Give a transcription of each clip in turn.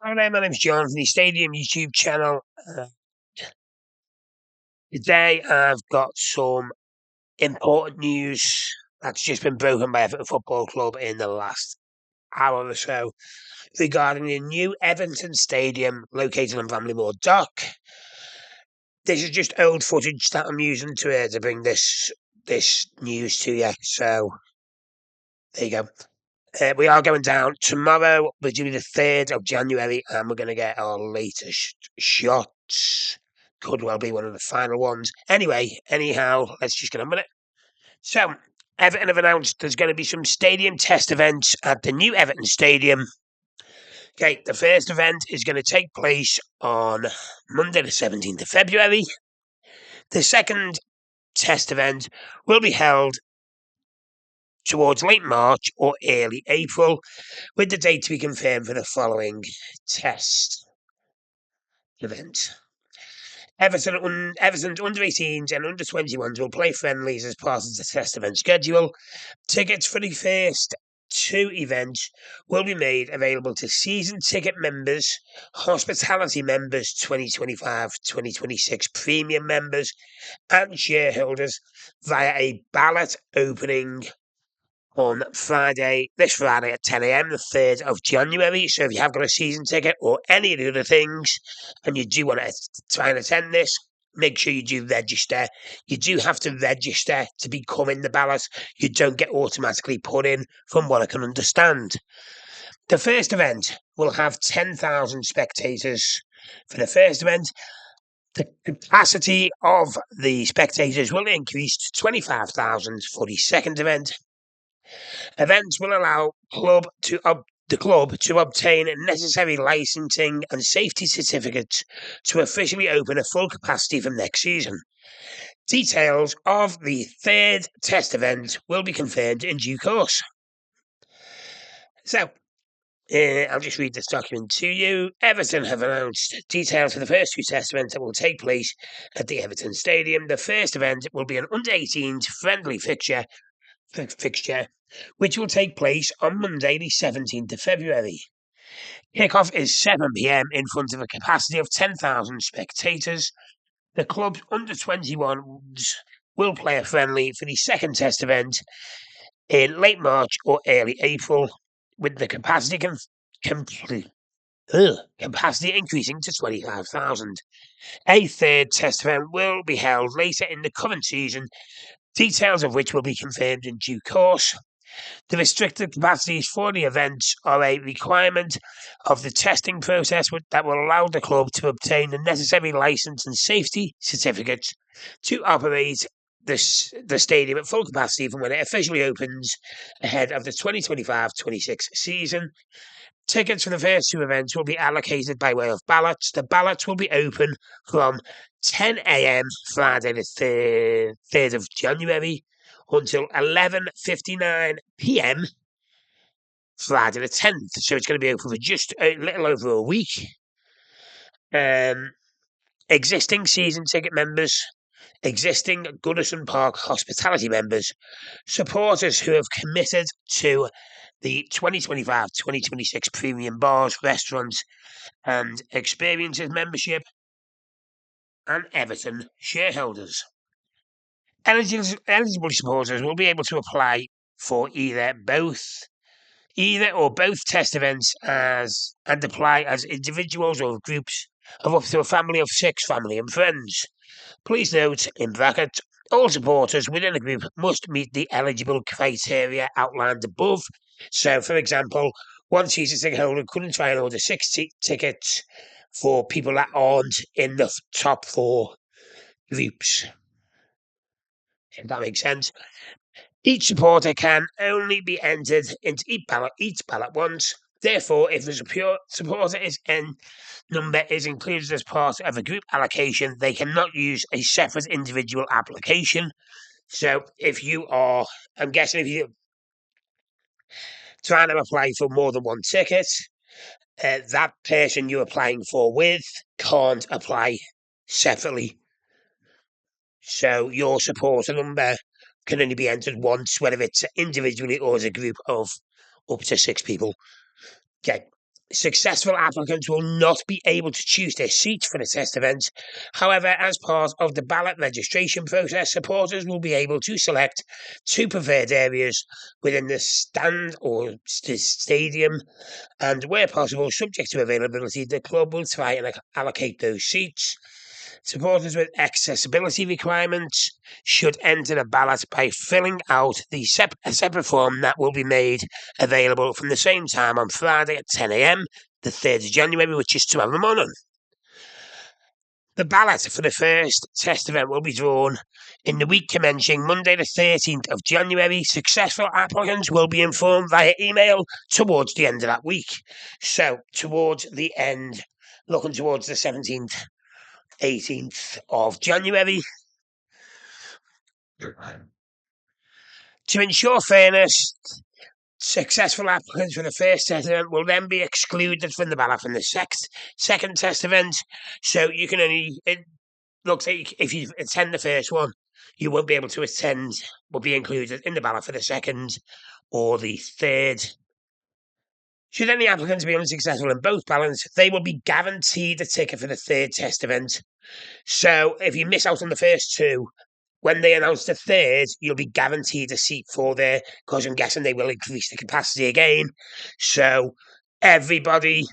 Hi there, my name's John from the Stadium YouTube channel. Today I've got some important news that's just been broken by Everton Football Club in the last hour or so regarding the new Everton Stadium located on Bramley Moore Dock. This is just old footage that I'm using to bring this news to you. So there you go. We are going down tomorrow. We're doing the 3rd of January, and we're going to get our latest shots. Could well be one of the final ones. Anyhow, let's just get on with it. So, Everton have announced there's going to be some stadium test events at the new Everton Stadium. Okay, the first event is going to take place on Monday, the 17th of February. The second test event will be held towards late March or early April, with the date to be confirmed for the following test event. Everton's under-18s and under-21s will play friendlies as part of the test event schedule. Tickets for the first two events will be made available to season ticket members, hospitality members, 2025-2026 premium members, and shareholders via a ballot opening on this Friday at 10 a.m, the 3rd of January. So if you have got a season ticket or any of the other things and you do want to try and attend this, make sure you do register. You do have to register to become in the ballot. You don't get automatically put in, from what I can understand. The first event will have 10,000 spectators. For the first event, the capacity of the spectators will increase to 25,000 for the second event. Events will allow the club to obtain necessary licensing and safety certificates to officially open at full capacity from next season. Details of the third test event will be confirmed in due course. So, I'll just read this document to you. Everton have announced details for the first two test events that will take place at the Everton Stadium. The first event will be an under-18s friendly fixture, which will take place on Monday, the 17th of February. Kickoff is 7 p.m. in front of a capacity of 10,000 spectators. The club's under-21s will play a friendly for the second test event in late March or early April, with the capacity increasing to 25,000. A third test event will be held later in the current season, details of which will be confirmed in due course. The restricted capacities for the events are a requirement of the testing process that will allow the club to obtain the necessary licence and safety certificates to operate the stadium at full capacity from when it officially opens ahead of the 2025-26 season. Tickets for the first two events will be allocated by way of ballots. The ballots will be open from 10 a.m. Friday the 3rd of January until 11:59 p.m. Friday the 10th. So it's going to be open for just a little over a week. Existing season ticket members, existing Goodison Park hospitality members, supporters who have committed to the 2025-2026 premium bars, restaurants and experiences membership, and Everton shareholders. Eligible supporters will be able to apply for either or both test events and apply as individuals or groups of up to a family of 6 family and friends. Please note, in brackets, all supporters within a group must meet the eligible criteria outlined above. So, for example, one season ticket holder couldn't try and order 6 tickets for people that aren't in the top 4 groups. If that makes sense. Each supporter can only be entered into each ballot once. Therefore, if the supporter's number is included as part of a group allocation, they cannot use a separate individual application. So, I'm guessing if you're trying to apply for more than one ticket, that person you're applying for with can't apply separately. So, your supporter number can only be entered once, whether it's individually or as a group of up to 6 people. Okay. Successful applicants will not be able to choose their seats for the test event. However, as part of the ballot registration process, supporters will be able to select two preferred areas within the stand or stadium, and where possible, subject to availability, the club will try and allocate those seats. Supporters with accessibility requirements should enter the ballot by filling out a separate form that will be made available from the same time on Friday at 10 a.m, the 3rd of January, which is tomorrow morning. The ballot for the first test event will be drawn in the week commencing Monday the 13th of January. Successful applicants will be informed via email towards the end of that week. So, towards the end, looking towards the 17th, 18th of January. To ensure fairness, successful applicants for the first test event will then be excluded from the ballot from the second test event. So you can only, it looks like if you attend the first one, you won't be able to attend, will be included in the ballot for the second or the third. Should any applicants be unsuccessful in both ballots, they will be guaranteed a ticket for the third test event. So if you miss out on the first two, when they announce the third, you'll be guaranteed a seat for there, because I'm guessing they will increase the capacity again. So everybody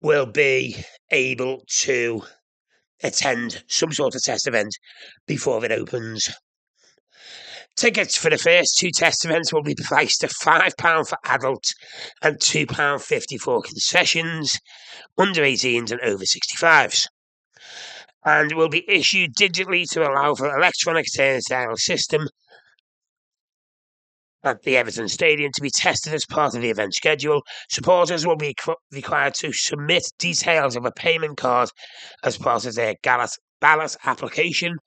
will be able to attend some sort of test event before it opens. Tickets for the first two test events will be priced at £5 for adults and £2.50 for concessions, under 18s and over 65s. And will be issued digitally to allow for electronic turnstile system at the Everton Stadium to be tested as part of the event schedule. Supporters will be required to submit details of a payment card as part of their ballot application.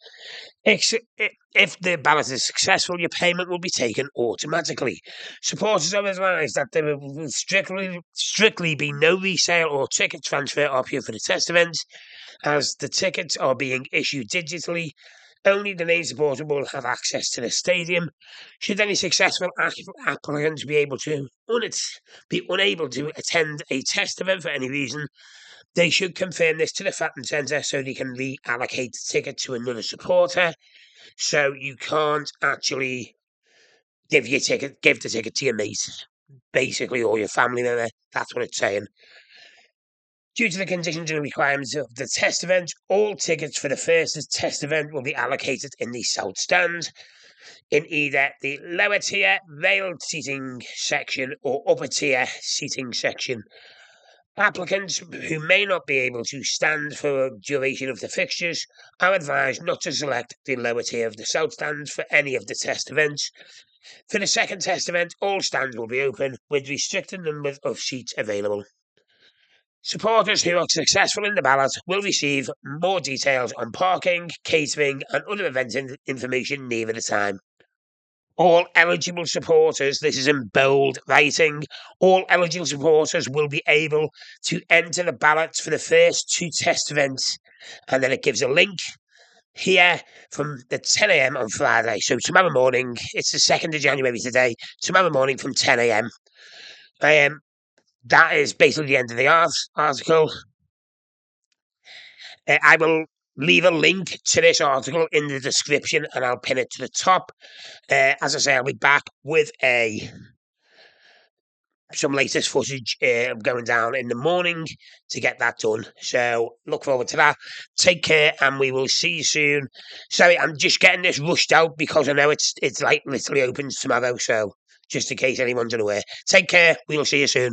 If the ballot is successful, your payment will be taken automatically. Supporters are advised that there will strictly be no resale or ticket transfer option for the test events, as the tickets are being issued digitally. Only the named supporter will have access to the stadium. Should any successful applicants be unable to attend a test event for any reason, they should confirm this to the Fratton Centre so they can reallocate the ticket to another supporter. So you can't actually give the ticket to your mate, basically, or your family member. That's what it's saying. Due to the conditions and requirements of the test event, all tickets for the first test event will be allocated in the south stand, in either the lower tier railed seating section or upper tier seating section. Applicants who may not be able to stand for a duration of the fixtures are advised not to select the lower tier of the south stand for any of the test events. For the second test event, all stands will be open with restricted numbers of seats available. Supporters who are successful in the ballot will receive more details on parking, catering and other event information nearer the time. All eligible supporters, this is in bold writing, all eligible supporters will be able to enter the ballots for the first two test events. And then it gives a link here from the 10 a.m. on Friday. So tomorrow morning, it's the 2nd of January today, tomorrow morning from 10 a.m. That is basically the end of the article. I will leave a link to this article in the description and I'll pin it to the top. As I say, I'll be back with some latest footage going down in the morning to get that done. So look forward to that. Take care and we will see you soon. Sorry, I'm just getting this rushed out because I know it's like literally opens tomorrow. So just in case anyone's unaware. Take care. We will see you soon.